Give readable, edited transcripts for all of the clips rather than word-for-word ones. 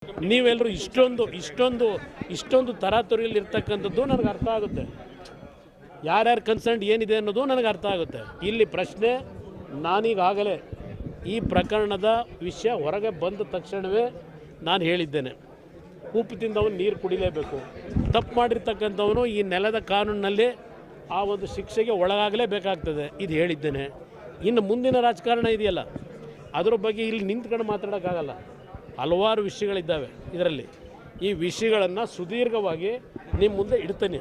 ನೀವೆಲ್ಲರೂ ಇಷ್ಟೊಂದು ತರಾತುರಿಯಲ್ಲಿ ಇರ್ತಕ್ಕಂಥದ್ದು ನನಗೆ ಅರ್ಥ ಆಗುತ್ತೆ. ಯಾರ್ಯಾರು ಕನ್ಸರ್ನ್ ಏನಿದೆ ಅನ್ನೋದು ನನಗೆ ಅರ್ಥ ಆಗುತ್ತೆ. ಇಲ್ಲಿ ಪ್ರಶ್ನೆ, ನಾನೀಗಾಗಲೇ ಈ ಪ್ರಕರಣದ ವಿಷಯ ಹೊರಗೆ ಬಂದ ತಕ್ಷಣವೇ ನಾನು ಹೇಳಿದ್ದೇನೆ, ಉಪ್ಪು ತಿಂದವನು ನೀರು ಕುಡಿಲೇಬೇಕು. ತಪ್ಪು ಮಾಡಿರ್ತಕ್ಕಂಥವನು ಈ ನೆಲದ ಕಾನೂನಿನಲ್ಲಿ ಆ ಒಂದು ಶಿಕ್ಷೆಗೆ ಒಳಗಾಗಲೇಬೇಕಾಗ್ತದೆ, ಇದು ಹೇಳಿದ್ದೇನೆ. ಇನ್ನು ಮುಂದಿನ ರಾಜಕಾರಣ ಇದೆಯಲ್ಲ, ಅದರ ಬಗ್ಗೆ ಇಲ್ಲಿ ನಿಂತ್ಕೊಂಡು ಮಾತಾಡೋಕ್ಕಾಗಲ್ಲ. ಹಲವಾರು ವಿಷಯಗಳಿದ್ದಾವೆ ಇದರಲ್ಲಿ. ಈ ವಿಷಯಗಳನ್ನು ಸುದೀರ್ಘವಾಗಿ ನಿಮ್ಮ ಮುಂದೆ ಇಡ್ತೇನೆ.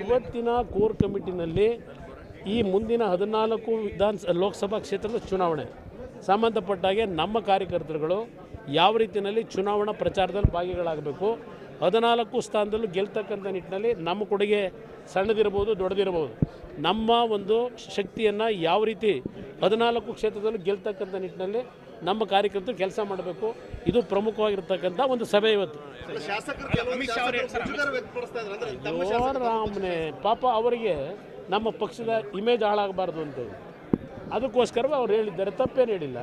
ಇವತ್ತಿನ ಕೋರ್ ಕಮಿಟಿನಲ್ಲಿ ಈ ಮುಂದಿನ 14 ಲೋಕಸಭಾ ಕ್ಷೇತ್ರದ ಚುನಾವಣೆ ಸಂಬಂಧಪಟ್ಟಾಗೆ ನಮ್ಮ ಕಾರ್ಯಕರ್ತರುಗಳು ಯಾವ ರೀತಿಯಲ್ಲಿ ಚುನಾವಣಾ ಪ್ರಚಾರದಲ್ಲಿ ಭಾಗಿಗಳಾಗಬೇಕು, 14 ಸ್ಥಾನದಲ್ಲೂ ಗೆಲ್ತಕ್ಕಂಥ ನಿಟ್ಟಿನಲ್ಲಿ ನಮ್ಮ ಕೊಡುಗೆ ಸಣ್ಣದಿರ್ಬೋದು ದೊಡ್ಡದಿರ್ಬೋದು, ನಮ್ಮ ಒಂದು ಶಕ್ತಿಯನ್ನು ಯಾವ ರೀತಿ 14 ಕ್ಷೇತ್ರದಲ್ಲೂ ಗೆಲ್ತಕ್ಕಂಥ ನಿಟ್ಟಿನಲ್ಲಿ ನಮ್ಮ ಕಾರ್ಯಕರ್ತರು ಕೆಲಸ ಮಾಡಬೇಕು. ಇದು ಪ್ರಮುಖವಾಗಿರ್ತಕ್ಕಂಥ ಒಂದು ಸಭೆ ಇವತ್ತು. ರಾಮನೆ ಪಾಪ ಅವರಿಗೆ ನಮ್ಮ ಪಕ್ಷದ ಇಮೇಜ್ ಹಾಳಾಗಬಾರ್ದು ಅಂತೇಳಿ ಅದಕ್ಕೋಸ್ಕರ ಅವ್ರು ಹೇಳಿದ್ದಾರೆ. ತಪ್ಪೇನು ಹೇಳಿಲ್ಲ,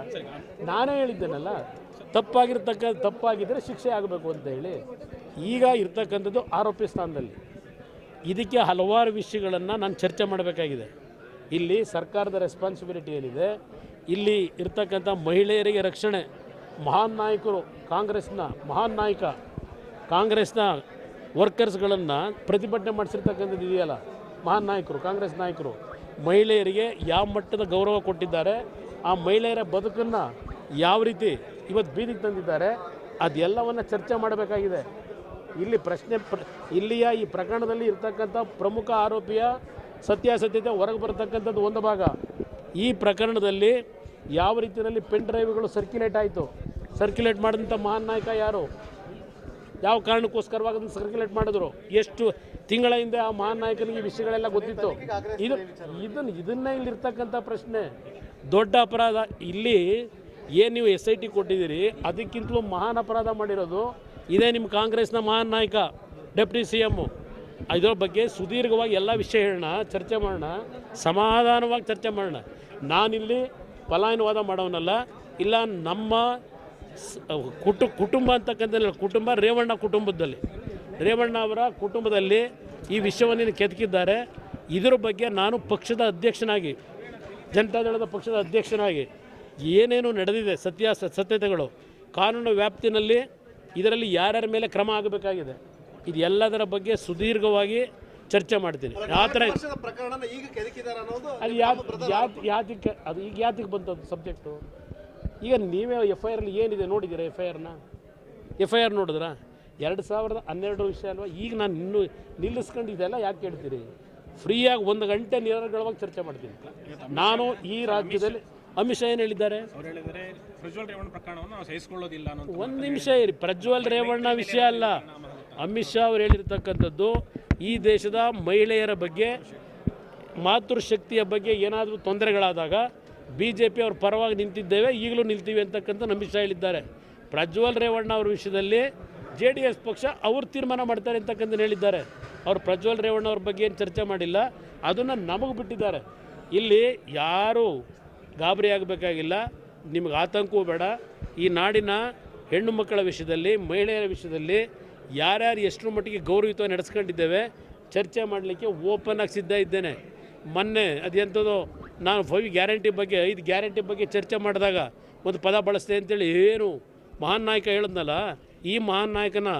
ನಾನೇ ಹೇಳಿದ್ದೇನಲ್ಲ, ತಪ್ಪಾಗಿದ್ದರೆ ಶಿಕ್ಷೆ ಆಗಬೇಕು ಅಂತ ಹೇಳಿ. ಈಗ ಇರ್ತಕ್ಕಂಥದ್ದು ಆರೋಪಿ ಸ್ಥಾನದಲ್ಲಿ. ಇದಕ್ಕೆ ಹಲವಾರು ವಿಷಯಗಳನ್ನು ನಾನು ಚರ್ಚೆ ಮಾಡಬೇಕಾಗಿದೆ. ಇಲ್ಲಿ ಸರ್ಕಾರದ ರೆಸ್ಪಾನ್ಸಿಬಿಲಿಟಿ ಏನಿದೆ, ಇಲ್ಲಿ ಇರ್ತಕ್ಕಂಥ ಮಹಿಳೆಯರಿಗೆ ರಕ್ಷಣೆ, ಮಹಾನ್ ನಾಯಕರು, ಮಹಾನ್ ನಾಯಕ ಕಾಂಗ್ರೆಸ್ನ ವರ್ಕರ್ಸ್ಗಳನ್ನು ಪ್ರತಿಭಟನೆ ಮಾಡಿಸಿರ್ತಕ್ಕಂಥದ್ದು ಇದೆಯಲ್ಲ, ಮಹಾನ್ ನಾಯಕರು, ಕಾಂಗ್ರೆಸ್ ನಾಯಕರು ಮಹಿಳೆಯರಿಗೆ ಯಾವ ಮಟ್ಟದ ಗೌರವ ಕೊಟ್ಟಿದ್ದಾರೆ, ಆ ಮಹಿಳೆಯರ ಬದುಕನ್ನು ಯಾವ ರೀತಿ ಇವತ್ತು ಬೀದಿಗೆ ತಂದಿದ್ದಾರೆ, ಅದೆಲ್ಲವನ್ನು ಚರ್ಚೆ ಮಾಡಬೇಕಾಗಿದೆ. ಇಲ್ಲಿ ಪ್ರಶ್ನೆ ಇಲ್ಲಿಯ ಈ ಪ್ರಕರಣದಲ್ಲಿ ಇರ್ತಕ್ಕಂಥ ಪ್ರಮುಖ ಆರೋಪಿಯ ಸತ್ಯಾಸತ್ಯತೆ ಹೊರಗೆ ಬರತಕ್ಕಂಥದ್ದು ಒಂದು ಭಾಗ. ಈ ಪ್ರಕರಣದಲ್ಲಿ ಯಾವ ರೀತಿಯಲ್ಲಿ ಪೆನ್ ಡ್ರೈವ್ಗಳು ಸರ್ಕ್ಯುಲೇಟ್ ಮಾಡಿದಂಥ ಮಹಾನ್ ನಾಯಕ ಯಾರು, ಯಾವ ಕಾರಣಕ್ಕೋಸ್ಕರವಾಗಿ ಅದನ್ನು ಸರ್ಕ್ಯುಲೇಟ್ ಮಾಡಿದ್ರು, ಎಷ್ಟು ತಿಂಗಳ ಹಿಂದೆ ಆ ಮಹಾನ್ ನಾಯಕನಿಗೆ ವಿಷಯಗಳೆಲ್ಲ ಗೊತ್ತಿತ್ತು. ಇದನ್ನೇ ಇಲ್ಲಿರ್ತಕ್ಕಂಥ ಪ್ರಶ್ನೆ. ದೊಡ್ಡ ಅಪರಾಧ ಇಲ್ಲಿ ಏನು ನೀವು SIT ಕೊಟ್ಟಿದ್ದೀರಿ, ಅದಕ್ಕಿಂತಲೂ ಮಹಾನ್ ಅಪರಾಧ ಮಾಡಿರೋದು ಇದೇ ನಿಮ್ಮ ಕಾಂಗ್ರೆಸ್ನ ಮಹಾನ್ ನಾಯಕ ಡೆಪ್ಟಿ CM. ಇದರ ಬಗ್ಗೆ ಸುದೀರ್ಘವಾಗಿ ಎಲ್ಲ ವಿಷಯ ಹೇಳೋಣ, ಚರ್ಚೆ ಮಾಡೋಣ, ಸಮಾಧಾನವಾಗಿ ಚರ್ಚೆ ಮಾಡೋಣ. ನಾನಿಲ್ಲಿ ಪಲಾಯನವಾದ ಮಾಡೋನಲ್ಲ. ಇಲ್ಲ, ನಮ್ಮ ಕುಟುಂಬ ಅಂತಕ್ಕಂಥ ಕುಟುಂಬ ರೇವಣ್ಣ ಅವರ ಕುಟುಂಬದಲ್ಲಿ ಈ ವಿಷಯವನ್ನು ಕೆದಕಿದ್ದಾರೆ. ಇದರ ಬಗ್ಗೆ ನಾನು ಪಕ್ಷದ ಅಧ್ಯಕ್ಷನಾಗಿ, ಜನತಾದಳದ ಪಕ್ಷದ ಅಧ್ಯಕ್ಷನಾಗಿ ಏನೇನು ನಡೆದಿದೆ ಸತ್ಯತೆಗಳು ಕಾನೂನು ವ್ಯಾಪ್ತಿನಲ್ಲಿ ಇದರಲ್ಲಿ ಯಾರ್ಯಾರ ಮೇಲೆ ಕ್ರಮ ಆಗಬೇಕಾಗಿದೆ, ಇದು ಎಲ್ಲದರ ಬಗ್ಗೆ ಸುದೀರ್ಘವಾಗಿ ಚರ್ಚೆ ಮಾಡ್ತೀನಿ. ಆ ಥರ ಅದು ಯಾತಿಗೆ ಬಂತದ್ದು ಸಬ್ಜೆಕ್ಟು. ಈಗ ನೀವೇ FIR ಏನಿದೆ ನೋಡಿದ್ದೀರಾ? FIR ನೋಡಿದ್ರಾ? 2012 ವಿಷಯ ಅಲ್ವಾ? ಈಗ ನಾನು ಇನ್ನೂ ನಿಲ್ಲಿಸ್ಕೊಂಡಿದ್ದೆಲ್ಲ ಯಾಕೆ ಕೇಳ್ತೀರಿ? ಫ್ರೀಯಾಗಿ 1 ಗಂಟೆ ನಿರರ್ಗಳವಾಗಿ ಚರ್ಚೆ ಮಾಡ್ತೀನಿ. ನಾನು ಈ ರಾಜ್ಯದಲ್ಲಿ ಅಮಿತ್ ಶಾ ಏನು ಹೇಳಿದ್ದಾರೆ? ಒಂದು ನಿಮಿಷ ಇರಿ, ಪ್ರಜ್ವಲ್ ರೇವಣ್ಣ ವಿಷಯ ಅಲ್ಲ. ಅಮಿತ್ ಶಾ ಅವರು ಹೇಳಿರ್ತಕ್ಕಂಥದ್ದು ಈ ದೇಶದ ಮಹಿಳೆಯರ ಬಗ್ಗೆ, ಮಾತೃಶಕ್ತಿಯ ಬಗ್ಗೆ ಏನಾದರೂ ತೊಂದರೆಗಳಾದಾಗ BJP ಅವ್ರ ಪರವಾಗಿ ನಿಂತಿದ್ದೇವೆ, ಈಗಲೂ ನಿಲ್ತೀವಿ ಅಂತಕ್ಕಂಥ ಅಮಿತ್ ಶಾ ಹೇಳಿದ್ದಾರೆ. ಪ್ರಜ್ವಲ್ ರೇವಣ್ಣ ಅವ್ರ ವಿಷಯದಲ್ಲಿ JDS ಪಕ್ಷ ಅವ್ರು ತೀರ್ಮಾನ ಮಾಡ್ತಾರೆ ಅಂತಕ್ಕಂಥ ಹೇಳಿದ್ದಾರೆ. ಅವರು ಪ್ರಜ್ವಲ್ ರೇವಣ್ಣ ಅವ್ರ ಬಗ್ಗೆ ಏನು ಚರ್ಚೆ ಮಾಡಿಲ್ಲ, ಅದನ್ನು ನಮಗೆ ಬಿಟ್ಟಿದ್ದಾರೆ. ಇಲ್ಲಿ ಯಾರೂ ಗಾಬರಿ ಆಗಬೇಕಾಗಿಲ್ಲ, ನಿಮಗೆ ಆತಂಕವೂ ಬೇಡ. ಈ ನಾಡಿನ ಹೆಣ್ಣು ಮಕ್ಕಳ ವಿಷಯದಲ್ಲಿ, ಮಹಿಳೆಯರ ವಿಷಯದಲ್ಲಿ ಯಾರ್ಯಾರು ಎಷ್ಟರ ಮಟ್ಟಿಗೆ ಗೌರವಯುತವಾಗಿ ನಡೆಸ್ಕೊಂಡಿದ್ದೇವೆ ಚರ್ಚೆ ಮಾಡಲಿಕ್ಕೆ ಓಪನ್ ಆಗಿ ಸಿದ್ಧ ಇದ್ದೇನೆ. ಮೊನ್ನೆ ಅದೆಂಥದ್ದು ನಾನು 5 ಗ್ಯಾರಂಟಿ ಬಗ್ಗೆ ಚರ್ಚೆ ಮಾಡಿದಾಗ ಒಂದು ಪದ ಬಳಸ್ತೆ ಅಂತೇಳಿ ಏನು ಮಹಾನ್ ನಾಯಕ ಹೇಳಿದ್ನಲ್ಲ, ಈ ಮಹಾನ್ ನಾಯಕನ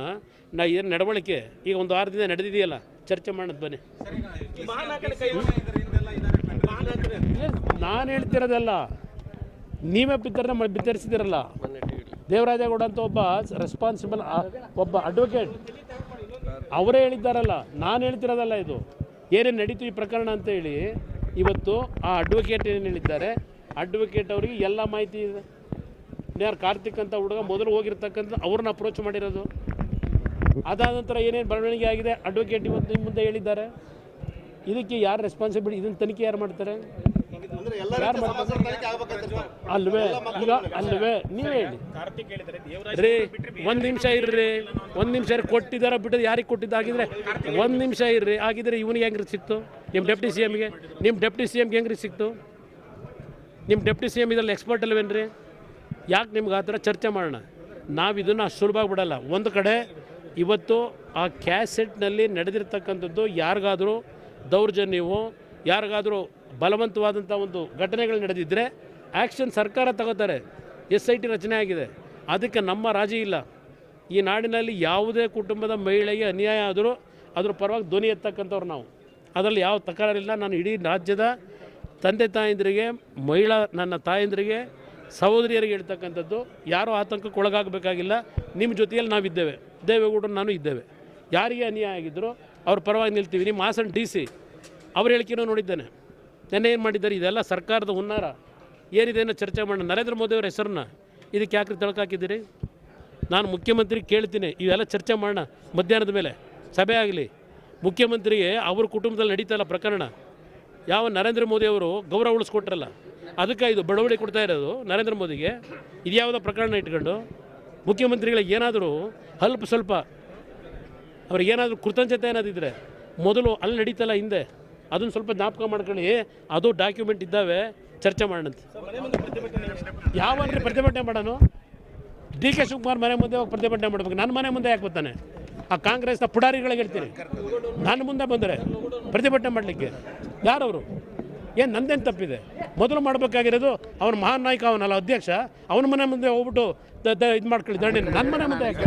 ಏನು ನಡವಳಿಕೆ ಈಗ ಒಂದು ವಾರದಿಂದ ನಡೆದಿದೆಯಲ್ಲ, ಚರ್ಚೆ ಮಾಡೋದು ಬನ್ನಿ. ನಾನು ಹೇಳ್ತಿರೋದಲ್ಲ, ನೀವೇ ಬಿತ್ತರಿಸಿದಿರಲ್ಲ. ದೇವರಾಜೇಗೌಡ ಅಂತ ಒಬ್ಬ ರೆಸ್ಪಾನ್ಸಿಬಲ್ ಒಬ್ಬ ಅಡ್ವೊಕೇಟ್ ಅವರೇ ಹೇಳಿದ್ದಾರಲ್ಲ, ನಾನು ಹೇಳ್ತಿರೋದಲ್ಲ. ಇದು ಏನೇನು ನಡೀತು ಈ ಪ್ರಕರಣ ಅಂತ ಹೇಳಿ ಇವತ್ತು ಆ ಅಡ್ವೊಕೇಟ್ ಏನು ಹೇಳಿದ್ದಾರೆ, ಅಡ್ವೊಕೇಟ್ ಅವರಿಗೆ ಎಲ್ಲ ಮಾಹಿತಿ ಇದೆ. ಯಾರು ಕಾರ್ತಿಕ್ ಅಂತ ಹುಡುಗ ಮೊದಲು ಹೋಗಿರ್ತಕ್ಕಂಥ ಅವ್ರನ್ನ ಅಪ್ರೋಚ್ ಮಾಡಿರೋದು. ಅದಾದ ನಂತರ ಏನೇನು ಬೆಳವಣಿಗೆ ಆಗಿದೆ ಅಡ್ವೊಕೇಟ್ ಇವತ್ತು ನಿಮ್ಮ ಮುಂದೆ ಹೇಳಿದ್ದಾರೆ. ಇದಕ್ಕೆ ಯಾರು ರೆಸ್ಪಾನ್ಸಿಬಿಲಿಟಿ, ಇದನ್ನು ತನಿಖೆ ಯಾರು ಮಾಡ್ತಾರೆ? ಅಲ್ವೇ ನೀವೇ ಹೇಳಿ ರೀ. ಒಂದು ನಿಮಿಷ ಇರ್ರಿ, ಕೊಟ್ಟಿದ್ದಾರ ಬಿಟ್ಟದ್ದು ಯಾರಿಗೆ ಕೊಟ್ಟಿದ್ದಾಗಿದ್ರೆ 1 ನಿಮಿಷ ಇರ್ರಿ. ಆಗಿದ್ರೆ ಇವನಿಗೆ ಹೆಂಗ್ರಿ ಸಿಕ್ತು? ನಿಮ್ಮ ಡೆಪ್ಟಿ CMಗೆ ಹೆಂಗ್ರಿ ಸಿಕ್ತು? ನಿಮ್ಮ ಡೆಪ್ಟಿ CM ಇದರಲ್ಲಿ ಎಕ್ಸ್ಪರ್ಟ್ ಅಲ್ವೇನ್ರಿ? ಯಾಕೆ ನಿಮ್ಗೆ ಆ ಥರ ಚರ್ಚೆ ಮಾಡೋಣ? ನಾವು ಇದನ್ನು ಅಷ್ಟು ಸುಲಭವಾಗಿ ಬಿಡಲ್ಲ. ಒಂದು ಕಡೆ ಇವತ್ತು ಆ ಕ್ಯಾಸೆಟ್ನಲ್ಲಿ ನಡೆದಿರ್ತಕ್ಕಂಥದ್ದು ಯಾರಿಗಾದರೂ ದೌರ್ಜನ್ಯವೋ ಯಾರಿಗಾದರೂ ಬಲವಂತವಾದಂಥ ಒಂದು ಘಟನೆಗಳು ನಡೆದಿದ್ದರೆ ಆ್ಯಕ್ಷನ್ ಸರ್ಕಾರ ತಗೋತಾರೆ. SIT ರಚನೆ ಆಗಿದೆ. ಅದಕ್ಕೆ ನಮ್ಮ ರಾಜಿ ಇಲ್ಲ. ಈ ನಾಡಿನಲ್ಲಿ ಯಾವುದೇ ಕುಟುಂಬದ ಮಹಿಳೆಗೆ ಅನ್ಯಾಯ ಆದರೂ ಅದ್ರ ಪರವಾಗಿ ಧ್ವನಿ ಎತ್ತಕ್ಕಂಥವ್ರು ನಾವು. ಅದರಲ್ಲಿ ಯಾವ ತಕರಾರಿಲ್ಲ. ನಾನು ಇಡೀ ರಾಜ್ಯದ ತಂದೆ ತಾಯಂದಿರಿಗೆ, ನನ್ನ ತಾಯಂದಿರಿಗೆ, ಸಹೋದರಿಯರಿಗೆ ಹೇಳ್ತಕ್ಕಂಥದ್ದು, ಯಾರೂ ಆತಂಕಕ್ಕೆ ಒಳಗಾಗಬೇಕಾಗಿಲ್ಲ. ನಿಮ್ಮ ಜೊತೆಯಲ್ಲಿ ನಾವಿದ್ದೇವೆ, ದೇವೇಗೌಡರು ನಾನು ಇದ್ದೇವೆ. ಯಾರಿಗೆ ಅನ್ಯಾಯ ಆಗಿದ್ದರೂ ಅವ್ರ ಪರವಾಗಿ ನಿಲ್ತೀವಿ. ನಿಮ್ಮ ಹಾಸನ DC ಅವ್ರ ಹೇಳಿಕೆನೂ ನೋಡಿದ್ದೇನೆ. ನೆನ್ನೆ ಏನು ಮಾಡಿದ್ದಾರೆ? ಇದೆಲ್ಲ ಸರ್ಕಾರದ ಹುನ್ನಾರ. ಏನಿದೆ ಅನ್ನೋ ಚರ್ಚೆ ಮಾಡೋಣ. ನರೇಂದ್ರ ಮೋದಿಯವರ ಹೆಸರನ್ನ ಇದಕ್ಕೆ ಯಾಕೆ ತಳಕಾಕಿದ್ದೀರಿ? ನಾನು ಮುಖ್ಯಮಂತ್ರಿ ಕೇಳ್ತೀನಿ, ಇವೆಲ್ಲ ಚರ್ಚೆ ಮಾಡೋಣ. ಮಧ್ಯಾಹ್ನದ ಮೇಲೆ ಸಭೆ ಆಗಲಿ. ಮುಖ್ಯಮಂತ್ರಿಗೆ ಅವ್ರ ಕುಟುಂಬದಲ್ಲಿ ನಡೀತಲ್ಲ ಪ್ರಕರಣ. ಯಾವ ನರೇಂದ್ರ ಮೋದಿಯವರು ಗೌರವ ಉಳಿಸ್ಕೊಟ್ರಲ್ಲ, ಅದಕ್ಕೆ ಇದು ಬಡವಳಿ ಕೊಡ್ತಾ ಇರೋದು ನರೇಂದ್ರ ಮೋದಿಗೆ. ಇದ್ಯಾವುದೋ ಪ್ರಕರಣ ಇಟ್ಕೊಂಡು ಮುಖ್ಯಮಂತ್ರಿಗಳಿಗೆ ಏನಾದರೂ ಸ್ವಲ್ಪ ಅವ್ರಿಗೇನಾದರೂ ಕೃತಜ್ಞತೆ ಏನಾದಿದ್ರೆ ಮೊದಲು ಅಲ್ಲಿ ನಡೀತಲ್ಲ ಹಿಂದೆ, ಅದನ್ನು ಸ್ವಲ್ಪ ಜ್ಞಾಪಕ ಮಾಡ್ಕೊಳ್ಳಿ. ಅದು ಡಾಕ್ಯುಮೆಂಟ್ ಇದ್ದಾವೆ, ಚರ್ಚೆ ಮಾಡೋಣಂತೆ. ಯಾವನ್ರಿ ಪ್ರತಿಭಟನೆ ಮಾಡೋಣ? DK ಶಿವಕುಮಾರ್ ಮನೆ ಮುಂದೆ ಹೋಗಿ ಪ್ರತಿಭಟನೆ ಮಾಡಬೇಕು. ನನ್ನ ಮನೆ ಮುಂದೆ ಯಾಕೆ ಬರ್ತಾನೆ? ಆ ಕಾಂಗ್ರೆಸ್ನ ಪುಡಾರಿಗಳಿಗೆ ಹೇಳ್ತೀನಿ, ನನ್ನ ಮುಂದೆ ಬಂದರೆ ಪ್ರತಿಭಟನೆ ಮಾಡಲಿಕ್ಕೆ ಯಾರವರು? ಏನು ನಂದೇನು ತಪ್ಪಿದೆ? ಮೊದಲು ಮಾಡಬೇಕಾಗಿರೋದು ಅವನ ಮಹಾನ್ ನಾಯಕ, ಅವನಲ್ಲ ಅಧ್ಯಕ್ಷ, ಅವನ ಮನೆ ಮುಂದೆ ಹೋಗ್ಬಿಟ್ಟು ಇದು ಮಾಡ್ಕೊಳ್ಳಿ ದಂಡನೆ. ನನ್ನ ಮನೆ ಮುಂದೆ ಯಾಕೆ?